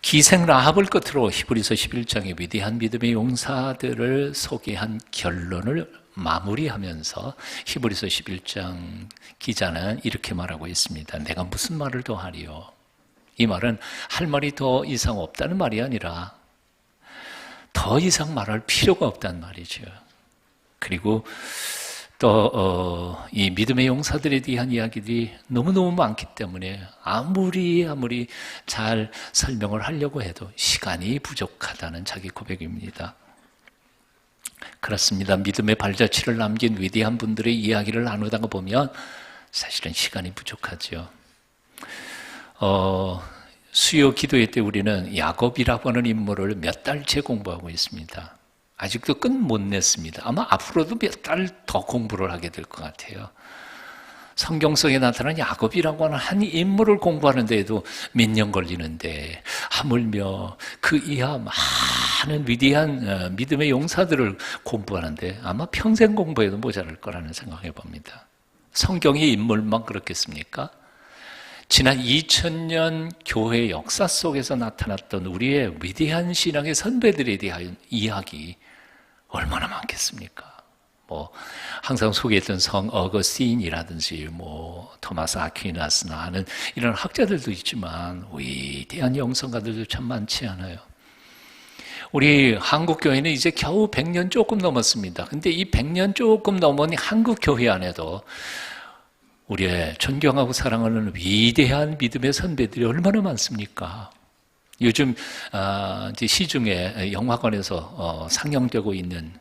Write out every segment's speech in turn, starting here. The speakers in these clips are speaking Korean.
기생 라합을 끝으로 히브리서 11장의 위대한 믿음의 용사들을 소개한 결론을 마무리하면서 히브리서 11장 기자는 이렇게 말하고 있습니다. 내가 무슨 말을 더 하리요? 이 말은 할 말이 더 이상 없다는 말이 아니라 더 이상 말할 필요가 없다는 말이죠. 그리고 또 이 믿음의 용사들에 대한 이야기들이 너무너무 많기 때문에 아무리 잘 설명을 하려고 해도 시간이 부족하다는 자기 고백입니다. 그렇습니다. 믿음의 발자취를 남긴 위대한 분들의 이야기를 나누다가 보면 사실은 시간이 부족하죠. 수요 기도회 때 우리는 야곱이라고 하는 인물을 몇 달째 공부하고 있습니다. 아직도 끝 못 냈습니다. 아마 앞으로도 몇 달 더 공부를 하게 될 것 같아요. 성경 속에 나타난 야곱이라고 하는 한 인물을 공부하는 데에도 몇 년 걸리는데 하물며 그 이하 많은 위대한 믿음의 용사들을 공부하는데 아마 평생 공부해도 모자랄 거라는 생각해 봅니다. 성경의 인물만 그렇겠습니까? 지난 2000년 교회 역사 속에서 나타났던 우리의 위대한 신앙의 선배들에 대한 이야기 얼마나 많겠습니까? 항상 소개했던 성 어거스틴이라든지 토마스 아퀴나스나 하는 이런 학자들도 있지만 위대한 영성가들도 참 많지 않아요. 우리 한국교회는 이제 겨우 100년 조금 넘었습니다. 근데 이 100년 조금 넘은 한국교회 안에도 우리의 존경하고 사랑하는 위대한 믿음의 선배들이 얼마나 많습니까? 요즘 이제 시중에 영화관에서 상영되고 있는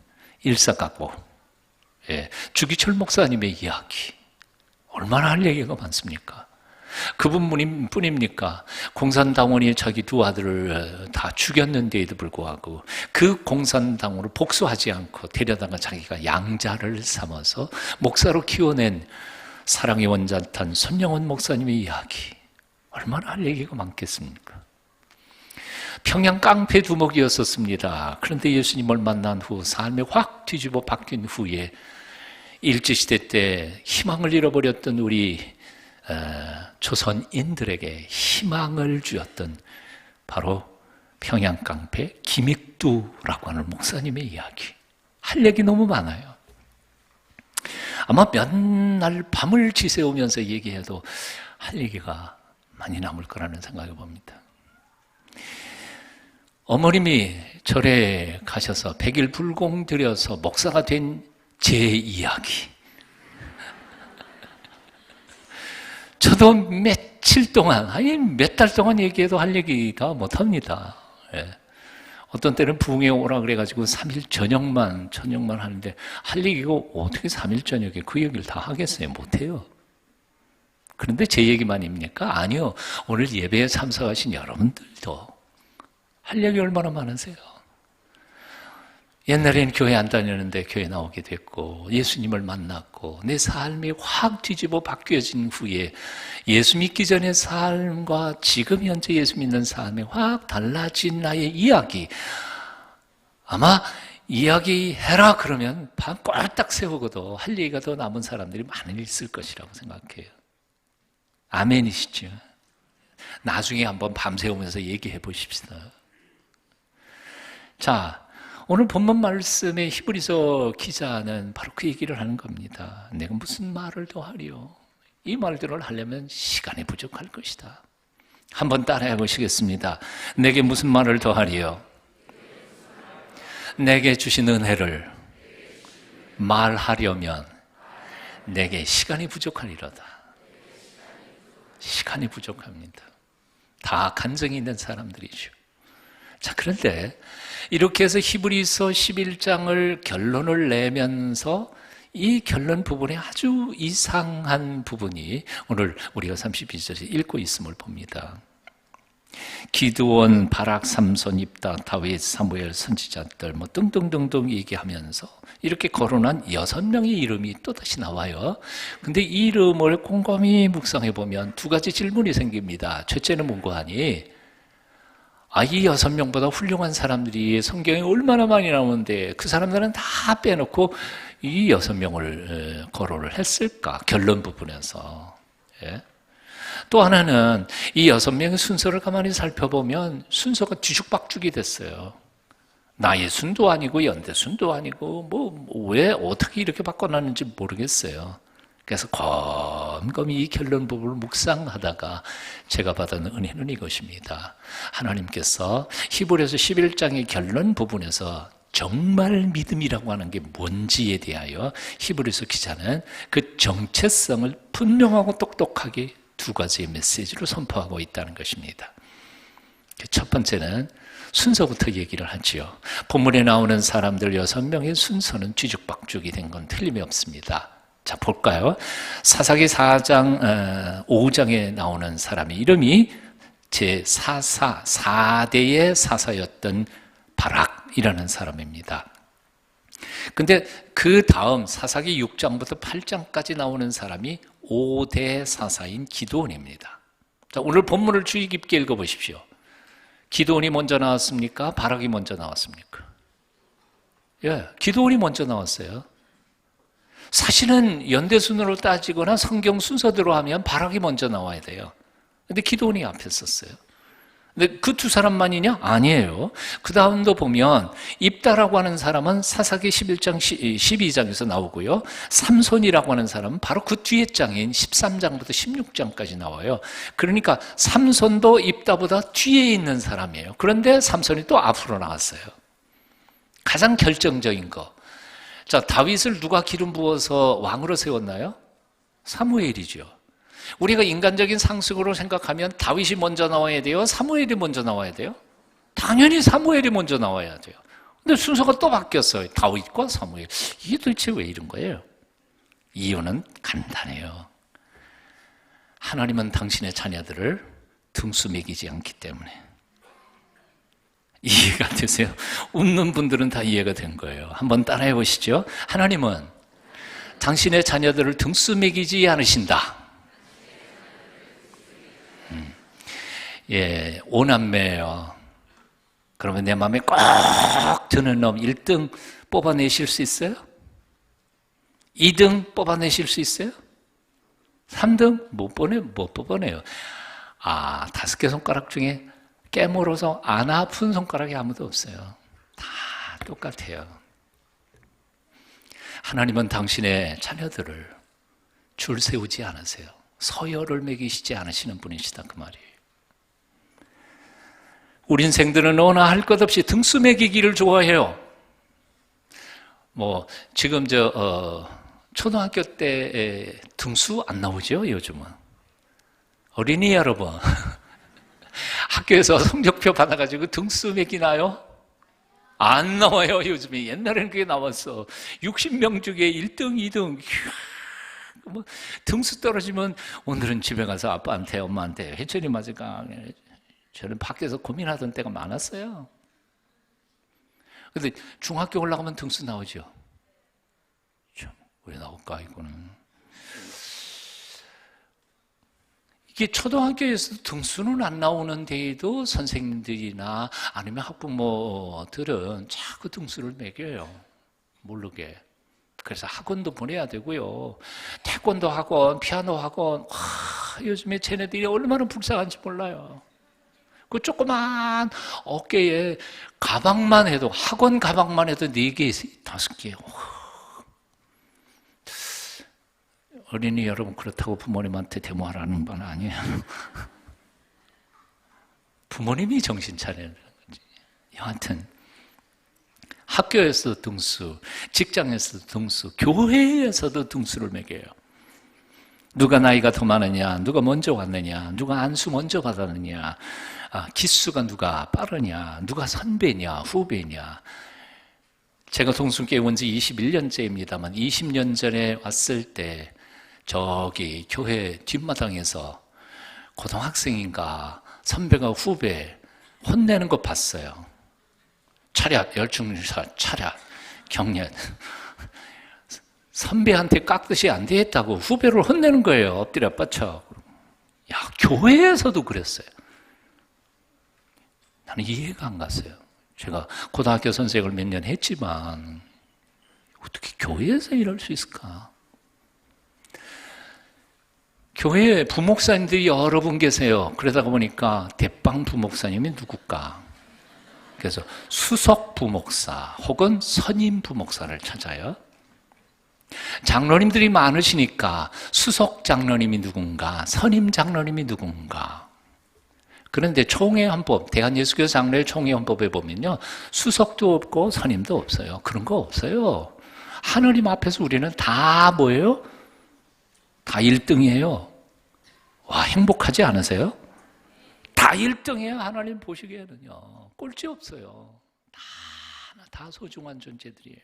일사각보, 주기철 목사님의 이야기 얼마나 할 얘기가 많습니까? 그분뿐입니까? 공산당원이 자기 두 아들을 다 죽였는데에도 불구하고 그 공산당원을 복수하지 않고 데려다가 자기가 양자를 삼아서 목사로 키워낸 사랑의 원자탄 손영원 목사님의 이야기 얼마나 할 얘기가 많겠습니까? 평양 깡패 두목이었었습니다. 그런데 예수님을 만난 후 삶이 확 뒤집어 바뀐 후에 일제시대 때 희망을 잃어버렸던 우리 조선인들에게 희망을 주었던 바로 평양 깡패 김익두라고 하는 목사님의 이야기. 할 얘기 너무 많아요. 아마 몇 날 밤을 지새우면서 얘기해도 할 얘기가 많이 남을 거라는 생각을 봅니다. 어머님이 절에 가셔서 100일 불공 들여서 목사가 된 제 이야기. 저도 며칠 동안, 몇 달 동안 얘기해도 할 얘기가 못합니다. 어떤 때는 부흥회 오라 그래가지고 3일 저녁만 하는데 할 얘기가 어떻게 3일 저녁에 그 얘기를 다 하겠어요? 못해요. 그런데 제 얘기만입니까? 아니요. 오늘 예배에 참석하신 여러분들도 할 얘기 얼마나 많으세요? 옛날에는 교회 안 다녔는데 교회 나오게 됐고 예수님을 만났고 내 삶이 확 뒤집어 바뀌어진 후에 예수 믿기 전의 삶과 지금 현재 예수 믿는 삶이 확 달라진 나의 이야기. 아마 이야기해라 그러면 밤 꼴딱 세우고도 할 얘기가 더 남은 사람들이 많이 있을 것이라고 생각해요. 아멘이시죠? 나중에 한번 밤새우면서 얘기해 보십시다. 자, 오늘 본문 말씀의 히브리서 기자는 바로 그 얘기를 하는 겁니다. 내가 무슨 말을 더 하리요? 이 말들을 하려면 시간이 부족할 것이다. 한번 따라해 보시겠습니다. 내게 무슨 말을 더 하리요? 내게 주신 은혜를 말하려면 내게 시간이 부족하리로다. 시간이 부족합니다. 다 간증이 있는 사람들이죠. 자, 그런데 이렇게 해서 히브리서 11장을 결론을 내면서 이 결론 부분에 아주 이상한 부분이 오늘 우리가 32절에 읽고 있음을 봅니다. 기드온, 바락, 삼손, 입다, 다윗, 사무엘, 선지자들 등등등등 얘기하면서 이렇게 거론한 6명의 이름이 또다시 나와요. 근데 이 이름을 곰곰이 묵상해 보면 두 가지 질문이 생깁니다. 첫째는 뭔고 하니 이 6명보다 훌륭한 사람들이 성경에 얼마나 많이 나오는데 그 사람들은 다 빼놓고 이 6명을 거론을 했을까? 결론 부분에서. 또 하나는 이 6명의 순서를 가만히 살펴보면 순서가 뒤죽박죽이 됐어요. 나예순도 아니고 연대순도 아니고 왜 어떻게 이렇게 바꿔놨는지 모르겠어요. 그래서 곰곰이 이 결론 부분을 묵상하다가 제가 받은 은혜는 이것입니다. 하나님께서 히브리서 11장의 결론 부분에서 정말 믿음이라고 하는 게 뭔지에 대하여 히브리서 기자는 그 정체성을 분명하고 똑똑하게 2가지의 메시지로 선포하고 있다는 것입니다. 첫 번째는 순서부터 얘기를 하지요. 본문에 나오는 사람들 6명의 순서는 뒤죽박죽이 된 건 틀림이 없습니다. 자, 볼까요? 사사기 4장, 5장에 나오는 사람의 이름이 제4사, 4대의 사사였던 바락이라는 사람입니다. 근데 그 다음 사사기 6장부터 8장까지 나오는 사람이 5대 사사인 기드온입니다. 자, 오늘 본문을 주의 깊게 읽어보십시오. 기드온이 먼저 나왔습니까? 바락이 먼저 나왔습니까? 예, 기드온이 먼저 나왔어요. 사실은 연대순으로 따지거나 성경 순서대로 하면 바락이 먼저 나와야 돼요. 근데 기드온이 앞에 썼어요. 근데 그 2사람만이냐? 아니에요. 그 다음도 보면 입다라고 하는 사람은 사사기 11장, 12장에서 나오고요. 삼손이라고 하는 사람은 바로 그 뒤에 장인 13장부터 16장까지 나와요. 그러니까 삼손도 입다보다 뒤에 있는 사람이에요. 그런데 삼손이 또 앞으로 나왔어요. 가장 결정적인 거. 자, 다윗을 누가 기름 부어서 왕으로 세웠나요? 사무엘이죠. 우리가 인간적인 상식으로 생각하면 다윗이 먼저 나와야 돼요? 사무엘이 먼저 나와야 돼요? 당연히 사무엘이 먼저 나와야 돼요. 근데 순서가 또 바뀌었어요. 다윗과 사무엘. 이게 도대체 왜 이런 거예요? 이유는 간단해요. 하나님은 당신의 자녀들을 등수 매기지 않기 때문에. 이해가 되세요? 웃는 분들은 다 이해가 된 거예요. 한번 따라해 보시죠. 하나님은 당신의 자녀들을 등수 매기지 않으신다. 예, 5남매예요. 그러면 내 마음에 꼭 드는 놈 1등 뽑아내실 수 있어요? 2등 뽑아내실 수 있어요? 3등 못 뽑아내요. 5개 손가락 중에 깨물어서 안 아픈 손가락이 아무도 없어요. 다 똑같아요. 하나님은 당신의 자녀들을 줄 세우지 않으세요. 서열을 매기시지 않으시는 분이시다 그 말이에요. 우리 인생들은 너나 할 것 없이 등수 매기기를 좋아해요. 지금 초등학교 때 등수 안 나오죠, 요즘은. 어린이 여러분. 학교에서 성적표 받아가지고 등수 매기나요? 안 나와요, 요즘에. 옛날에는 그게 나왔어. 60명 중에 1등, 2등. 등수 떨어지면 오늘은 집에 가서 아빠한테, 엄마한테 회초리 맞을까? 저는 밖에서 고민하던 때가 많았어요. 근데 중학교 올라가면 등수 나오죠. 참, 왜 나올까, 이거는. 이게 초등학교에서도 등수는 안 나오는 데에도 선생님들이나 아니면 학부모들은 자꾸 등수를 매겨요. 모르게. 그래서 학원도 보내야 되고요. 태권도 학원, 피아노 학원, 요즘에 쟤네들이 얼마나 불쌍한지 몰라요. 그 조그만 어깨에 가방만 해도, 학원 가방만 해도 4개, 5개. 어린이 여러분, 그렇다고 부모님한테 데모하라는 건 아니에요. 부모님이 정신 차려야 되는 거지. 여하튼 학교에서도 등수, 직장에서도 등수, 교회에서도 등수를 매겨요. 누가 나이가 더 많으냐, 누가 먼저 왔느냐, 누가 안수 먼저 받았느냐, 기수가 누가 빠르냐, 누가 선배냐, 후배냐. 제가 동순교회 온 지 21년째입니다만 20년 전에 왔을 때 저기 교회 뒷마당에서 고등학생인가 선배가 후배 혼내는 거 봤어요. 차렷, 열중사, 차렷, 경련. 선배한테 깍듯이 안 되겠다고 후배를 혼내는 거예요. 엎드려 뻗쳐. 야, 교회에서도 그랬어요. 나는 이해가 안 갔어요. 제가 고등학교 선생을 몇 년 했지만 어떻게 교회에서 이럴 수 있을까? 교회에 부목사님들이 여러 분 계세요. 그러다가 보니까 대빵 부목사님이 누굴까? 그래서 수석 부목사 혹은 선임 부목사를 찾아요. 장로님들이 많으시니까 수석 장로님이 누군가, 선임 장로님이 누군가. 그런데 총회헌법, 대한예수교회 장로의 총회헌법에 보면요, 수석도 없고 선임도 없어요. 그런 거 없어요. 하느님 앞에서 우리는 다 뭐예요? 다 1등이에요. 와, 행복하지 않으세요? 다 1등이에요. 하나님 보시기에는요. 꼴찌 없어요. 다 소중한 존재들이에요.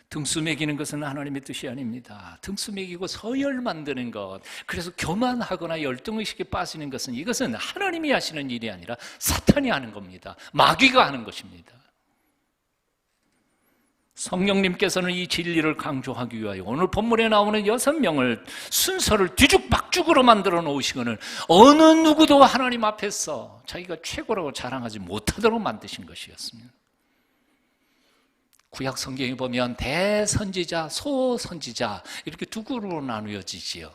등수 매기는 것은 하나님의 뜻이 아닙니다. 등수 매기고 서열 만드는 것, 그래서 교만하거나 열등의식에 빠지는 것은, 이것은 하나님이 하시는 일이 아니라 사탄이 하는 겁니다. 마귀가 하는 것입니다. 성령님께서는 이 진리를 강조하기 위하여 오늘 본문에 나오는 6명을 순서를 뒤죽박죽으로 만들어 놓으시고는 어느 누구도 하나님 앞에서 자기가 최고라고 자랑하지 못하도록 만드신 것이었습니다. 구약 성경에 보면 대선지자, 소선지자 이렇게 두 그룹으로 나누어지지요.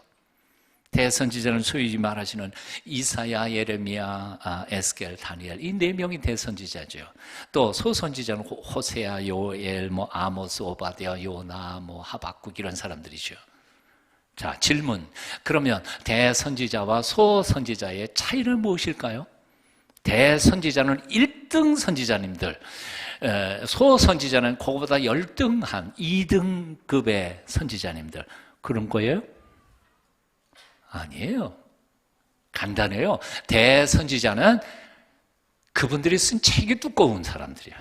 대선지자는 소위 말하시는 이사야, 예레미야, 에스겔, 다니엘, 이 4명이 대선지자죠. 또 소선지자는 호세아, 요엘, 아모스, 오바댜, 요나, 하박국 이런 사람들이죠. 자, 질문. 그러면 대선지자와 소선지자의 차이는 무엇일까요? 대선지자는 1등 선지자님들, 소선지자는 그거보다 열등한 2등급의 선지자님들, 그런 거예요? 아니에요. 간단해요. 대선지자는 그분들이 쓴 책이 두꺼운 사람들이야.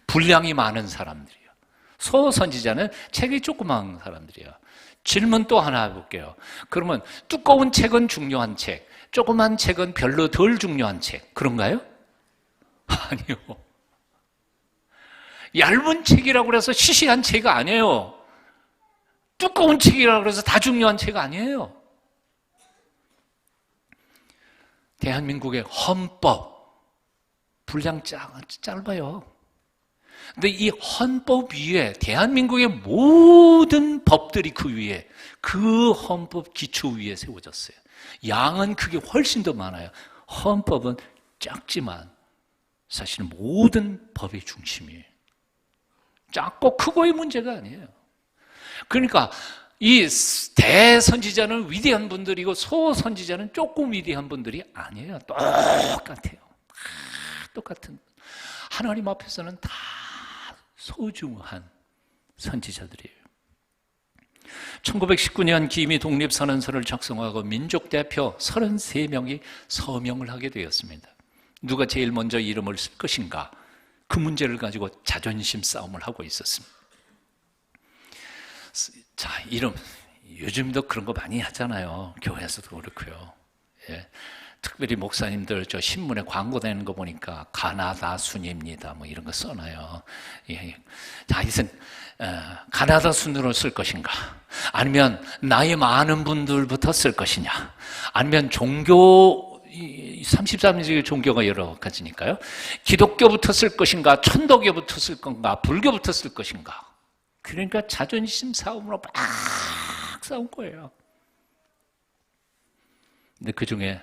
분량이 많은 사람들이야. 소선지자는 책이 조그마한 사람들이야. 질문 또 하나 해볼게요. 그러면 두꺼운 책은 중요한 책, 조그만 책은 별로 덜 중요한 책, 그런가요? 아니요. 얇은 책이라고 해서 시시한 책 아니에요. 두꺼운 책이라고 해서 다 중요한 책 아니에요. 대한민국의 헌법, 분량 짧아요. 근데 이 헌법 위에 대한민국의 모든 법들이 그 위에, 그 헌법 기초 위에 세워졌어요. 양은 그게 훨씬 더 많아요. 헌법은 작지만 사실 모든 법의 중심이에요. 작고 크고의 문제가 아니에요. 그러니까 이 대선지자는 위대한 분들이고 소선지자는 조금 위대한 분들이 아니에요. 똑같아요. 똑같은. 하나님 앞에서는 다 소중한 선지자들이에요. 1919년 기미 독립선언서를 작성하고 민족 대표 33명이 서명을 하게 되었습니다. 누가 제일 먼저 이름을 쓸 것인가? 그 문제를 가지고 자존심 싸움을 하고 있었습니다. 자, 이름, 요즘도 그런 거 많이 하잖아요. 교회에서도 그렇고요. 예. 특별히 목사님들 저 신문에 광고 되는 거 보니까 가나다 순입니다. 이런 거 써놔요. 예. 자, 하여튼, 가나다 순으로 쓸 것인가? 아니면 나이 많은 분들부터 쓸 것이냐? 아니면 종교, 33세기 종교가 여러 가지니까요. 기독교부터 쓸 것인가? 천도교부터 쓸 건가? 불교부터 쓸 것인가? 그러니까 자존심 싸움으로 막 싸운 거예요. 근데 그 중에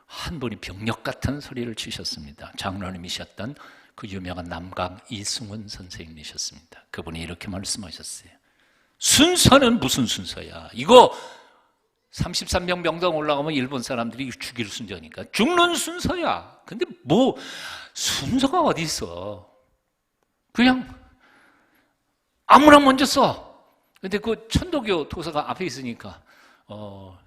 한 분이 병력 같은 소리를 치셨습니다. 장로님이셨던 그 유명한 남강 이승훈 선생님이셨습니다. 그분이 이렇게 말씀하셨어요. 순서는 무슨 순서야? 이거 33명 명당 올라가면 일본 사람들이 죽일 순서니까 죽는 순서야. 근데 순서가 어디 있어? 그냥 아무나 먼저 써. 근데 그 천도교 도사가 앞에 있으니까,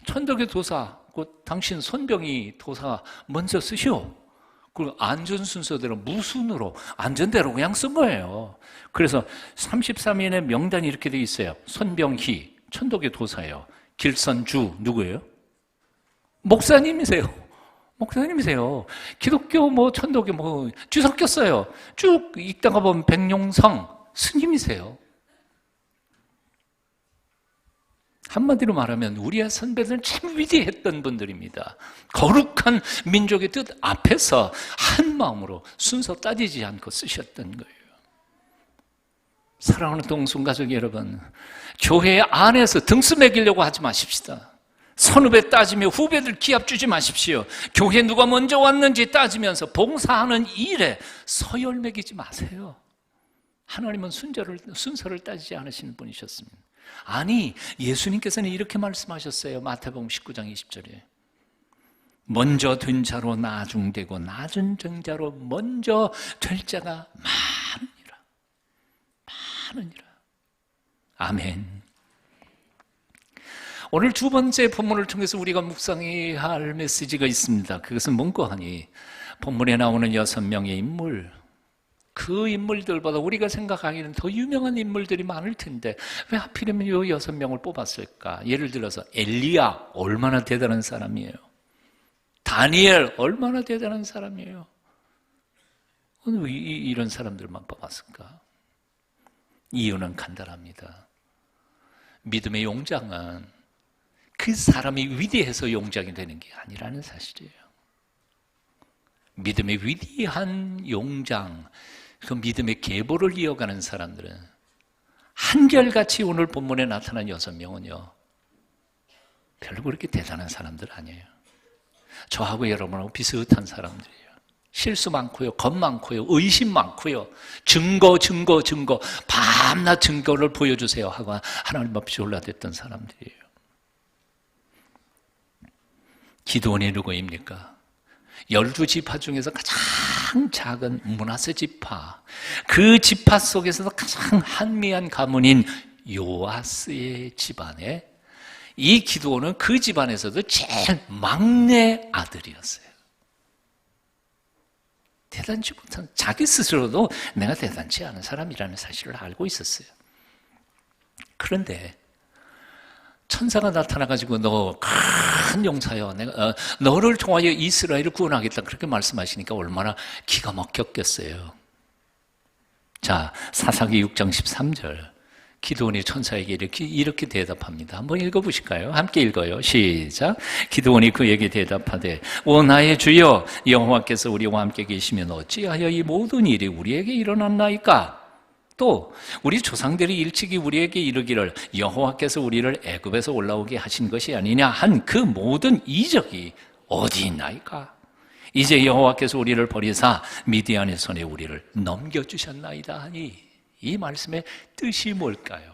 천도교 도사, 당신 손병희 도사 먼저 쓰시오. 그리고 안전 순서대로 무순으로, 안전대로 그냥 쓴 거예요. 그래서 33인의 명단이 이렇게 돼 있어요. 손병희, 천도교 도사예요. 길선주, 누구예요? 목사님이세요. 목사님이세요. 기독교, 천도교, 뒤섞였어요. 쭉 읽다가 보면 백룡성, 스님이세요. 한마디로 말하면 우리의 선배들은 참 위대했던 분들입니다. 거룩한 민족의 뜻 앞에서 한 마음으로 순서 따지지 않고 쓰셨던 거예요. 사랑하는 동순가족 여러분, 교회 안에서 등수 매기려고 하지 마십시다. 선후배 따지며 후배들 기합 주지 마십시오. 교회 누가 먼저 왔는지 따지면서 봉사하는 일에 서열 매기지 마세요. 하나님은 순서를 따지지 않으시는 분이셨습니다. 아니, 예수님께서는 이렇게 말씀하셨어요. 마태복음 19장 20절에 먼저 된 자로 나중되고 낮은 자로 먼저 될 자가 많으니라. 아멘. 오늘 두 번째 본문을 통해서 우리가 묵상해야 할 메시지가 있습니다. 그것은 뭔고 하니 본문에 나오는 6명의 인물, 그 인물들보다 우리가 생각하기에는 더 유명한 인물들이 많을 텐데 왜 하필이면 이 6명을 뽑았을까? 예를 들어서 엘리야, 얼마나 대단한 사람이에요. 다니엘, 얼마나 대단한 사람이에요. 왜 이런 사람들만 뽑았을까? 이유는 간단합니다. 믿음의 용장은 그 사람이 위대해서 용장이 되는 게 아니라는 사실이에요. 믿음의 위대한 용장, 그 믿음의 계보를 이어가는 사람들은 한결같이 오늘 본문에 나타난 6명은요 별로 그렇게 대단한 사람들 아니에요. 저하고 여러분하고 비슷한 사람들이에요. 실수 많고요, 겁 많고요, 의심 많고요, 증거 밤낮 증거를 보여주세요 하고 하나님 앞에 올라댔던 사람들이에요. 기드온이 누구입니까? 12지파 중에서 가장 작은 므낫세 지파, 그 지파 속에서도 가장 한미한 가문인 요아스의 집안에 이 기드온은 그 집안에서도 제일 막내 아들이었어요. 대단치 못한, 자기 스스로도 내가 대단치 않은 사람이라는 사실을 알고 있었어요. 그런데 천사가 나타나가지고 너 큰 용사여, 내가 너를 통하여 이스라엘을 구원하겠다 그렇게 말씀하시니까 얼마나 기가 막혔겠어요. 자, 사사기 6장 13절 기드온이 천사에게 이렇게 대답합니다. 한번 읽어보실까요? 함께 읽어요. 시작. 기드온이 그에게 대답하되 오 나의 주여, 여호와께서 우리와 함께 계시면 어찌하여 이 모든 일이 우리에게 일어났나이까? 또 우리 조상들이 일찍이 우리에게 이르기를 여호와께서 우리를 애굽에서 올라오게 하신 것이 아니냐 한 그 모든 이적이 어디 있나이까? 이제 여호와께서 우리를 버리사 미디안의 손에 우리를 넘겨주셨나이다 하니 이 말씀의 뜻이 뭘까요?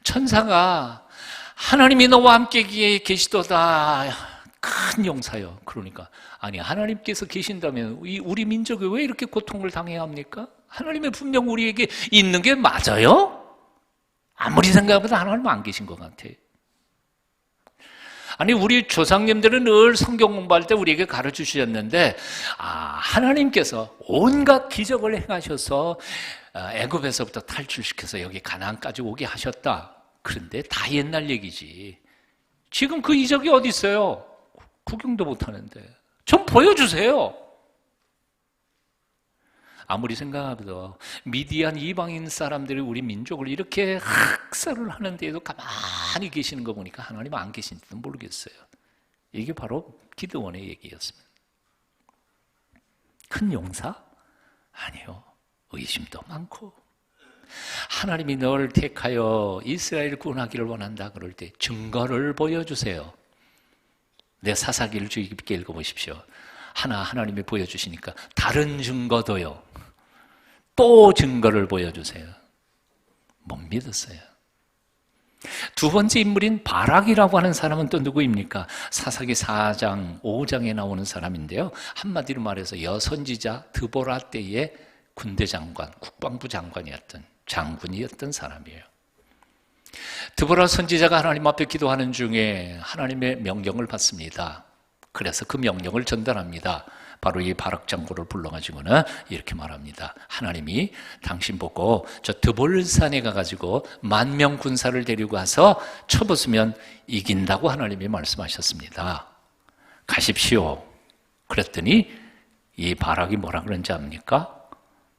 천사가 하나님이 너와 함께 계시도다 큰 용사요. 그러니까 아니, 하나님께서 계신다면 우리 민족이 왜 이렇게 고통을 당해야 합니까? 하나님의 분명 우리에게 있는 게 맞아요? 아무리 생각해도 하나님은 안 계신 것 같아요. 아니, 우리 조상님들은 늘 성경 공부할 때 우리에게 가르쳐 주셨는데 하나님께서 온갖 기적을 행하셔서 애굽에서부터 탈출시켜서 여기 가나안까지 오게 하셨다. 그런데 다 옛날 얘기지. 지금 그 이적이 어디 있어요? 구경도 못하는데 좀 보여주세요. 아무리 생각해도 미디안 이방인 사람들이 우리 민족을 이렇게 학살을 하는데도 가만히 계시는 거 보니까 하나님 안 계신지도 모르겠어요. 이게 바로 기드온의 얘기였습니다. 큰 용사? 아니요. 의심도 많고 하나님이 너를 택하여 이스라엘을 구원하기를 원한다 그럴 때 증거를 보여주세요. 내 사사기를 주의 깊게 읽어보십시오. 하나님이 보여주시니까 다른 증거도요. 또 증거를 보여주세요. 못 믿었어요. 두 번째 인물인 바락이라고 하는 사람은 또 누구입니까? 사사기 4장, 5장에 나오는 사람인데요. 한마디로 말해서 여선지자 드보라 때의 군대 장관, 국방부 장군이었던 사람이에요. 드보라 선지자가 하나님 앞에 기도하는 중에 하나님의 명령을 받습니다. 그래서 그 명령을 전달합니다. 바로 이 바락 장군을 불러가지고는 이렇게 말합니다. 하나님이 당신 보고 저 드볼산에 가가지고 10,000명 군사를 데리고 가서 쳐부수면 이긴다고 하나님이 말씀하셨습니다. 가십시오. 그랬더니 이 바락이 뭐라 그런지 압니까?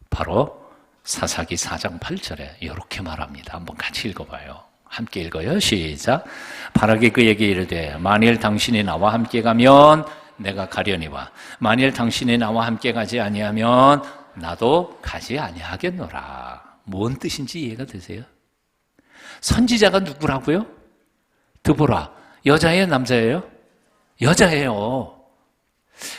바로 사사기 4장 8절에 이렇게 말합니다. 한번 같이 읽어봐요. 함께 읽어요. 시작. 바락이 그에게 이르되 만일 당신이 나와 함께 가면 내가 가려니와 만일 당신이 나와 함께 가지 아니하면 나도 가지 아니하겠노라. 뭔 뜻인지 이해가 되세요? 선지자가 누구라고요? 드보라. 여자예요, 남자예요? 여자예요.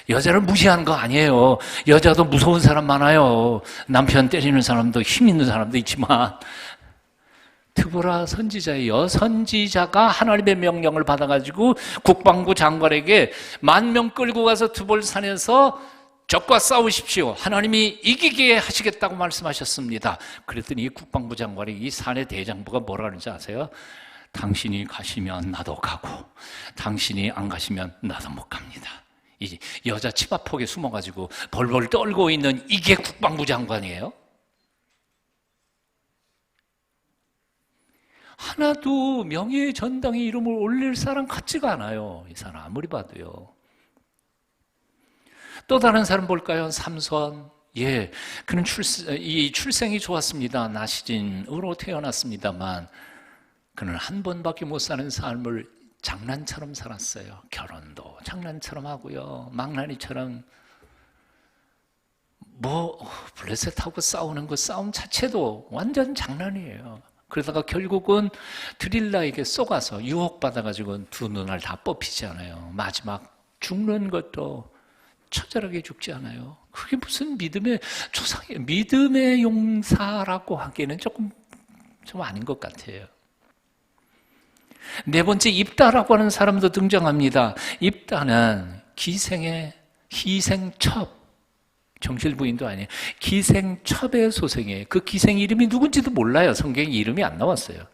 여자를 무시하는 거 아니에요. 여자도 무서운 사람 많아요. 남편 때리는 사람도 힘 있는 사람도 있지만 드보라 선지자예요. 선지자가 하나님의 명령을 받아가지고 국방부 장관에게 10,000명 끌고 가서 두볼산에서 적과 싸우십시오. 하나님이 이기게 하시겠다고 말씀하셨습니다. 그랬더니 이 국방부 장관이 이 산의 대장부가 뭐라 그러는지 아세요? 당신이 가시면 나도 가고 당신이 안 가시면 나도 못 갑니다. 이 여자 치마폭에 숨어가지고 벌벌 떨고 있는 이게 국방부 장관이에요. 하나도 명예의 전당에 이름을 올릴 사람 같지가 않아요. 이 사람 아무리 봐도요. 또 다른 사람 볼까요? 삼손. 예, 그는 출생이 좋았습니다. 나시진으로 태어났습니다만 그는 한 번밖에 못 사는 삶을 장난처럼 살았어요. 결혼도 장난처럼 하고요. 망나니처럼 블레셋하고 싸우는 그 싸움 자체도 완전 장난이에요. 그러다가 결국은 드릴라에게 쏘가서 유혹받아가지고 두 눈알 다 뽑히잖아요. 마지막 죽는 것도 처절하게 죽지 않아요. 그게 무슨 믿음의 조상이에요. 믿음의 용사라고 하기에는 좀 아닌 것 같아요. 네 번째, 입다라고 하는 사람도 등장합니다. 입다는 희생첩, 정실부인도 아니에요. 기생첩의 소생이에요. 그 기생 이름이 누군지도 몰라요. 성경에 이름이 안 나왔어요.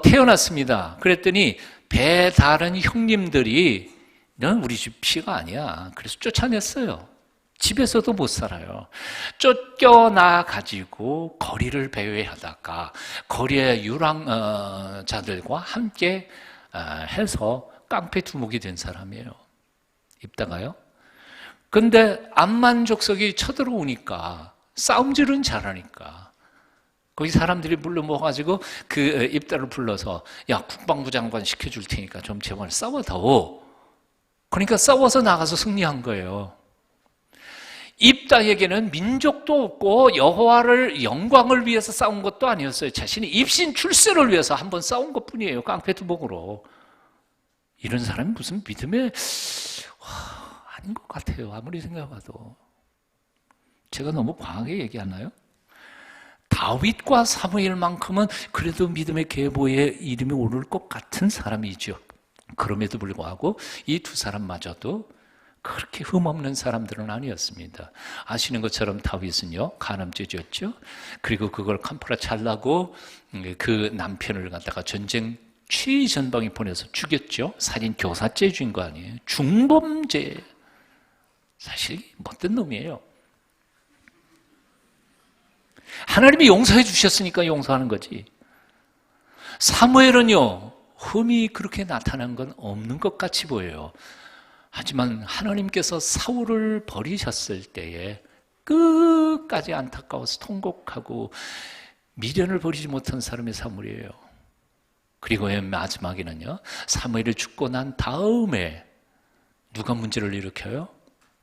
태어났습니다. 그랬더니 배 다른 형님들이 넌 우리 집 피가 아니야. 그래서 쫓아냈어요. 집에서도 못 살아요. 쫓겨나가지고 거리를 배회하다가 거리의 유랑자들과 함께 해서 깡패 두목이 된 사람이에요. 입다가요. 근데 암만족석이 쳐들어오니까 싸움질은 잘하니까 거기 사람들이 물러 모아가지고 그 입다를 불러서 야, 국방부 장관 시켜줄 테니까 좀 제발 싸워다오. 그러니까 싸워서 나가서 승리한 거예요. 입다에게는 민족도 없고 여호와를 영광을 위해서 싸운 것도 아니었어요. 자신의 입신 출세를 위해서 한번 싸운 것뿐이에요. 깡패 두목으로. 이런 사람이 무슨 믿음의 아닌 것 같아요. 아무리 생각해봐도. 제가 너무 과하게 얘기하나요? 다윗과 사무엘만큼은 그래도 믿음의 계보에 이름이 오를 것 같은 사람이죠. 그럼에도 불구하고 이 두 사람마저도 그렇게 흠없는 사람들은 아니었습니다. 아시는 것처럼 다윗은요, 간암죄였죠. 그리고 그걸 캄프라 잘라고 그 남편을 갖다가 전쟁 최전방에 보내서 죽였죠. 살인 교사죄 준 거 아니에요. 중범죄. 사실 못된 놈이에요. 하나님이 용서해 주셨으니까 용서하는 거지. 사무엘은요, 흠이 그렇게 나타난 건 없는 것 같이 보여요. 하지만 하나님께서 사울을 버리셨을 때에 끝까지 안타까워서 통곡하고 미련을 버리지 못한 사람이 사무엘이에요. 그리고 마지막에는요, 사무엘이 죽고 난 다음에 누가 문제를 일으켜요?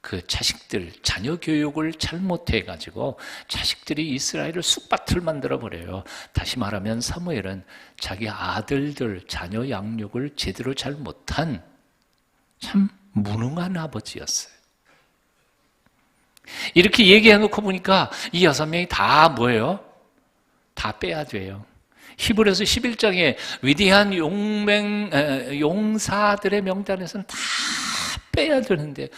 그 자식들, 자녀 교육을 잘못해가지고 자식들이 이스라엘을 쑥밭을 만들어버려요. 다시 말하면 사무엘은 자기 아들들, 자녀 양육을 제대로 잘 못한 참 무능한 아버지였어요. 이렇게 얘기해놓고 보니까 이 6명이 다 뭐예요? 다 빼야 돼요. 히브리서 11장에 위대한 용사들의 명단에서는 다 빼야 되는데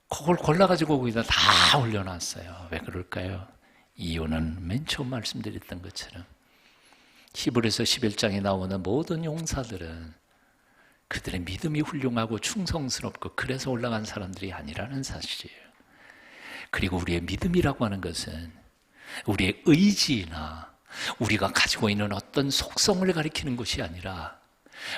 그걸 골라가지고 거기다 다 올려놨어요. 왜 그럴까요? 이유는 맨 처음 말씀드렸던 것처럼 히브리서 11장에 나오는 모든 용사들은 그들의 믿음이 훌륭하고 충성스럽고 그래서 올라간 사람들이 아니라는 사실이에요. 그리고 우리의 믿음이라고 하는 것은 우리의 의지나 우리가 가지고 있는 어떤 속성을 가리키는 것이 아니라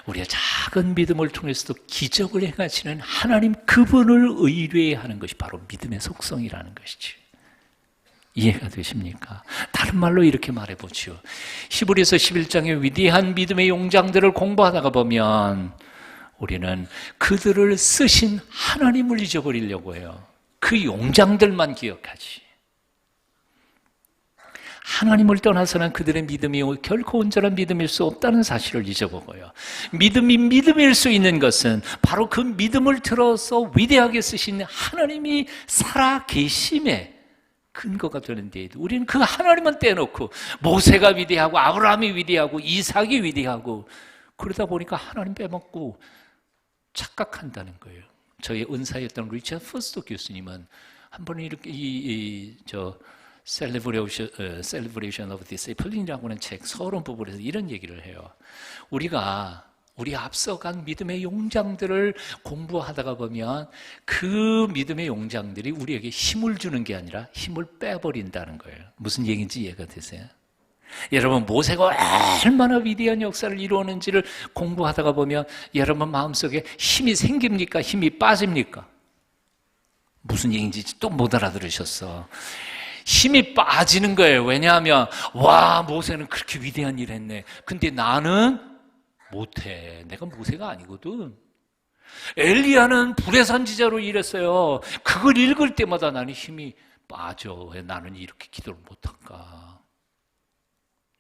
우리의 작은 믿음을 통해서도 기적을 행하시는 하나님 그분을 의뢰하는 것이 바로 믿음의 속성이라는 것이지. 이해가 되십니까? 다른 말로 이렇게 말해보죠. 히브리서 11장의 위대한 믿음의 용장들을 공부하다가 보면 우리는 그들을 쓰신 하나님을 잊어버리려고 해요. 그 용장들만 기억하지. 하나님을 떠나서는 그들의 믿음이 결코 온전한 믿음일 수 없다는 사실을 잊어보고요. 믿음이 믿음일 수 있는 것은 바로 그 믿음을 들어서 위대하게 쓰신 하나님이 살아 계심에 근거가 되는데, 우리는 그 하나님만 떼놓고 모세가 위대하고 아브라함이 위대하고 이삭이 위대하고 그러다 보니까 하나님 빼먹고 착각한다는 거예요. 저의 은사였던 리처드 포스터 교수님은 한 번에 이렇게 Celebration of Discipline 이라고 하는 책 서론 부분에서 이런 얘기를 해요. 우리 앞서간 믿음의 용장들을 공부하다가 보면 그 믿음의 용장들이 우리에게 힘을 주는 게 아니라 힘을 빼버린다는 거예요. 무슨 얘기인지 이해가 되세요? 여러분, 모세가 얼마나 위대한 역사를 이루었는지를 공부하다가 보면 여러분 마음속에 힘이 생깁니까? 힘이 빠집니까? 무슨 얘기인지 또 못 알아들으셨어. 힘이 빠지는 거예요. 왜냐하면 와, 모세는 그렇게 위대한 일 했네. 근데 나는 못해. 내가 모세가 아니거든. 엘리야는 불의 선지자로 일했어요. 그걸 읽을 때마다 나는 힘이 빠져. 왜 나는 이렇게 기도를 못할까?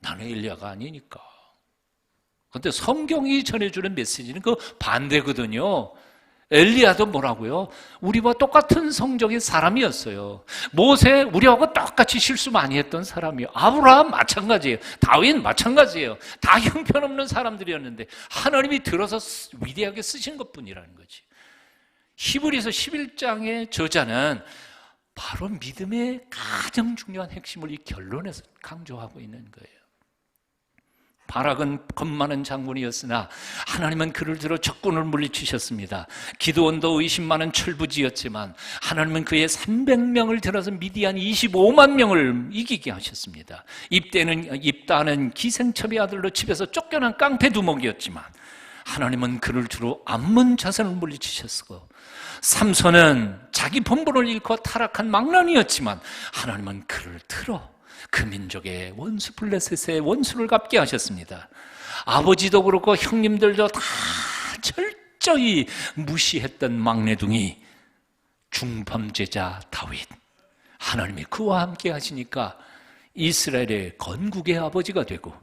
나는 엘리야가 아니니까. 그런데 성경이 전해주는 메시지는 그 반대거든요. 엘리야도 뭐라고요? 우리와 똑같은 성적의 사람이었어요. 모세, 우리하고 똑같이 실수 많이 했던 사람이에요. 아브라함 마찬가지예요. 다윗 마찬가지예요. 다 형편없는 사람들이었는데 하나님이 들어서 위대하게 쓰신 것뿐이라는 거지. 히브리서 11장의 저자는 바로 믿음의 가장 중요한 핵심을 이 결론에서 강조하고 있는 거예요. 바락은 겁 많은 장군이었으나 하나님은 그를 들어 적군을 물리치셨습니다. 기드온도 의심 많은 철부지였지만 하나님은 그의 300명을 들어서 미디안 25만 명을 이기게 하셨습니다. 입다는 기생첩의 아들로 집에서 쫓겨난 깡패 두목이었지만 하나님은 그를 주로 암몬 자손을 물리치셨고, 삼손은 자기 본분을 잃고 타락한 망나니였지만 하나님은 그를 들어 그 민족의 원수 블레셋의 원수를 갚게 하셨습니다. 아버지도 그렇고 형님들도 다 철저히 무시했던 막내둥이 중범죄자 다윗, 하나님이 그와 함께 하시니까 이스라엘의 건국의 아버지가 되고,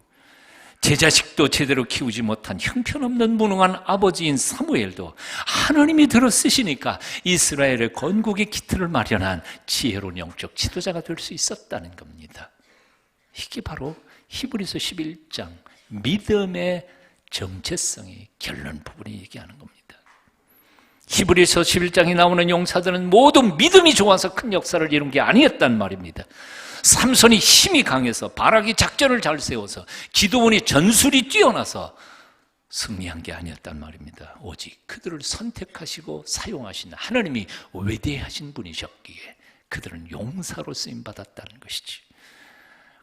제 자식도 제대로 키우지 못한 형편없는 무능한 아버지인 사무엘도 하나님이 들어 쓰시니까 이스라엘의 건국의 기틀을 마련한 지혜로운 영적 지도자가 될 수 있었다는 겁니다. 이게 바로 히브리서 11장 믿음의 정체성의 결론 부분이 얘기하는 겁니다. 히브리서 11장에 나오는 용사들은 모두 믿음이 좋아서 큰 역사를 이룬 게 아니었단 말입니다. 삼손이 힘이 강해서, 바락이 작전을 잘 세워서, 기드온이 전술이 뛰어나서 승리한 게 아니었단 말입니다. 오직 그들을 선택하시고 사용하신 하나님이 위대하신 분이셨기에 그들은 용사로 쓰임받았다는 것이지.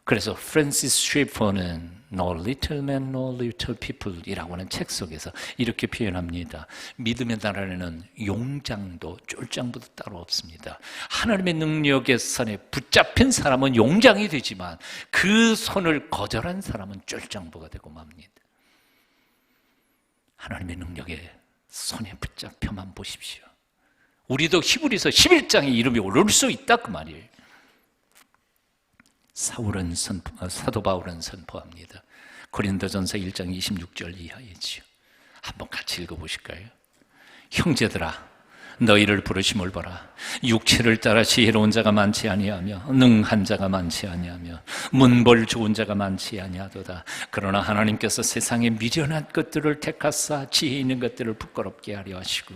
그래서 프랜시스 쉐퍼는 No Little Man, No Little People 이라고 하는 책 속에서 이렇게 표현합니다. 믿음의 나라에는 용장도 쫄장부도 따로 없습니다. 하나님의 능력의 선에 붙잡힌 사람은 용장이 되지만 그 손을 거절한 사람은 쫄장부가 되고 맙니다. 하나님의 능력의 손에 붙잡혀만 보십시오. 우리도 히브리서 11장에 이름이 오를 수 있다 그 말이에요. 사도 바울은 선포합니다. 고린도전서 1장 26절 이하이지요. 한번 같이 읽어보실까요? 형제들아, 너희를 부르심을 보라. 육체를 따라 지혜로운 자가 많지 아니하며 능한 자가 많지 아니하며 문벌 좋은 자가 많지 아니하도다. 그러나 하나님께서 세상의 미련한 것들을 택하사 지혜 있는 것들을 부끄럽게 하려 하시고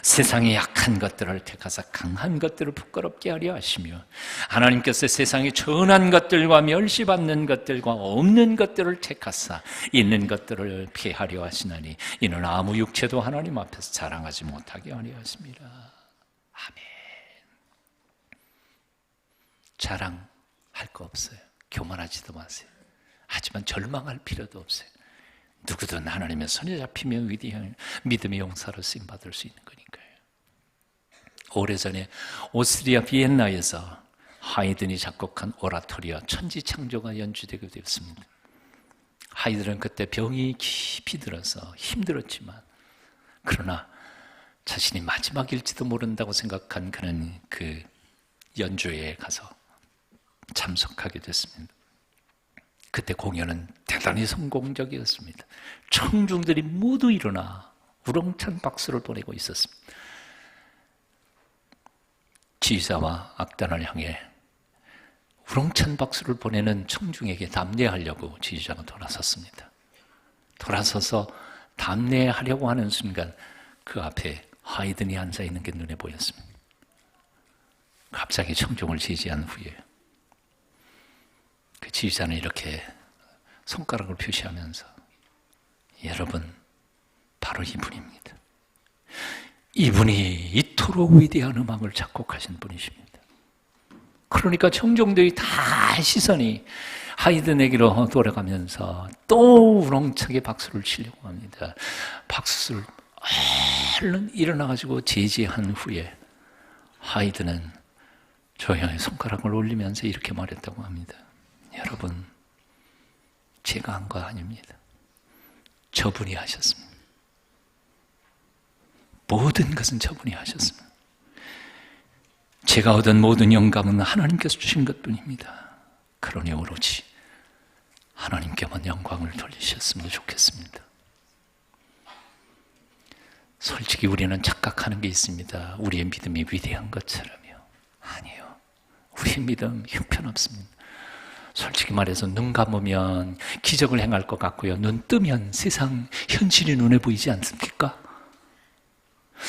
세상의 약한 것들을 택하사 강한 것들을 부끄럽게 하려 하시며 하나님께서 세상의 전한 것들과 멸시받는 것들과 없는 것들을 택하사 있는 것들을 피하려 하시나니 이는 아무 육체도 하나님 앞에서 자랑하지 못하게 하려 하십니다. 아멘. 자랑할 거 없어요. 교만하지도 마세요. 하지만 절망할 필요도 없어요. 누구든 하나님의 손에 잡히면 위대한 믿음의 용사로 쓰임받을 수 있는 거니까요. 오래전에 오스트리아 비엔나에서 하이든이 작곡한 오라토리아 천지창조가 연주되게 되었습니다. 하이든은 그때 병이 깊이 들어서 힘들었지만, 그러나 자신이 마지막일지도 모른다고 생각한 그는 그 연주회에 가서 참석하게 됐습니다. 그때 공연은 대단히 성공적이었습니다. 청중들이 모두 일어나 우렁찬 박수를 보내고 있었습니다. 지휘자와 악단을 향해 우렁찬 박수를 보내는 청중에게 답례하려고 지휘자가 돌아섰습니다. 돌아서서 답례하려고 하는 순간 그 앞에 하이든이 앉아있는 게 눈에 보였습니다. 갑자기 청중을 지지한 후에 그 지휘자는 이렇게 손가락을 표시하면서 여러분, 바로 이분입니다. 이분이 이토록 위대한 음악을 작곡하신 분이십니다. 그러니까 청중들이 다 시선이 하이든에게로 돌아가면서 또 우렁차게 박수를 치려고 합니다. 박수를 얼른 일어나가지고 제지한 후에 하이든은 저 향해 손가락을 올리면서 이렇게 말했다고 합니다. 여러분, 제가 한 거 아닙니다. 저분이 하셨습니다. 모든 것은 저분이 하셨습니다. 제가 얻은 모든 영감은 하나님께서 주신 것뿐입니다. 그러니 오로지 하나님께만 영광을 돌리셨으면 좋겠습니다. 솔직히 우리는 착각하는 게 있습니다. 우리의 믿음이 위대한 것처럼요. 아니에요. 우리의 믿음 형편없습니다. 솔직히 말해서 눈 감으면 기적을 행할 것 같고요. 눈 뜨면 세상 현실이 눈에 보이지 않습니까?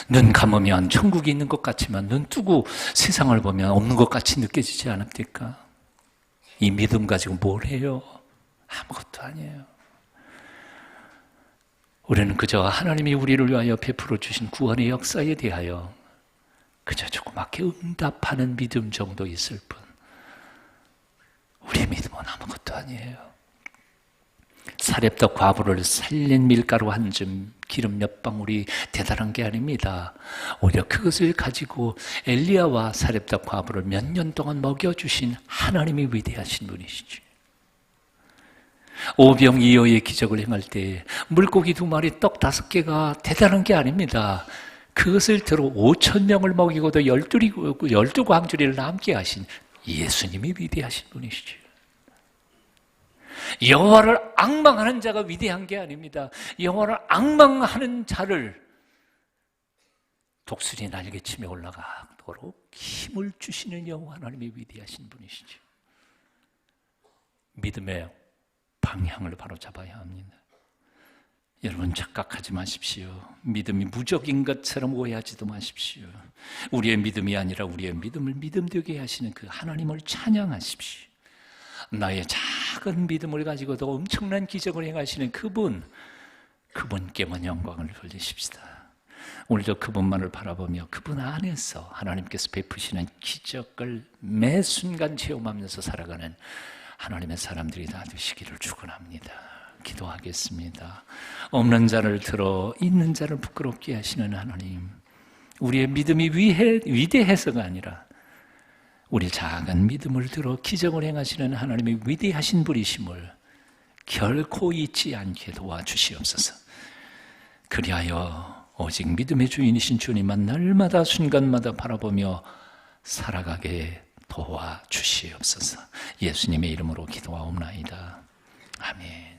눈 감으면 천국이 있는 것 같지만 눈 뜨고 세상을 보면 없는 것 같이 느껴지지 않습니까? 이 믿음 가지고 뭘 해요? 아무것도 아니에요. 우리는 그저 하나님이 우리를 위하여 베풀어 주신 구원의 역사에 대하여 그저 조그맣게 응답하는 믿음 정도 있을 뿐 우리의 믿음은 아무것도 아니에요. 사렙떡 과부를 살린 밀가루 한 줌, 기름 몇 방울이 대단한 게 아닙니다. 오히려 그것을 가지고 엘리야와 사렙떡 과부를 몇 년 동안 먹여주신 하나님이 위대하신 분이시죠. 오병이어의 기적을 행할 때 물고기 2마리, 떡 5개가 대단한 게 아닙니다. 그것을 들어 5,000명을 먹이고도 12광주리를 남게 하신 예수님이 위대하신 분이시죠. 여호와를 앙망하는 자가 위대한 게 아닙니다. 여호와를 앙망하는 자를 독수리 날개치며 올라가도록 힘을 주시는 여호와 하나님이 위대하신 분이시죠. 믿음의 방향을 바로 잡아야 합니다. 여러분 착각하지 마십시오. 믿음이 무적인 것처럼 오해하지도 마십시오. 우리의 믿음이 아니라 우리의 믿음을 믿음되게 하시는 그 하나님을 찬양하십시오. 나의 작은 믿음을 가지고도 엄청난 기적을 행하시는 그분께만 영광을 돌리십시다. 오늘도 그분만을 바라보며 그분 안에서 하나님께서 베푸시는 기적을 매 순간 체험하면서 살아가는 하나님의 사람들이 다 되시기를 축원합니다. 기도하겠습니다. 없는 자를 들어 있는 자를 부끄럽게 하시는 하나님, 우리의 믿음이 위대해서가 아니라 우리 작은 믿음을 들어 기적을 행하시는 하나님의 위대하신 분이심을 결코 잊지 않게 도와주시옵소서. 그리하여 오직 믿음의 주인이신 주님만 날마다 순간마다 바라보며 살아가게 도와주시옵소서. 예수님의 이름으로 기도하옵나이다. 아멘.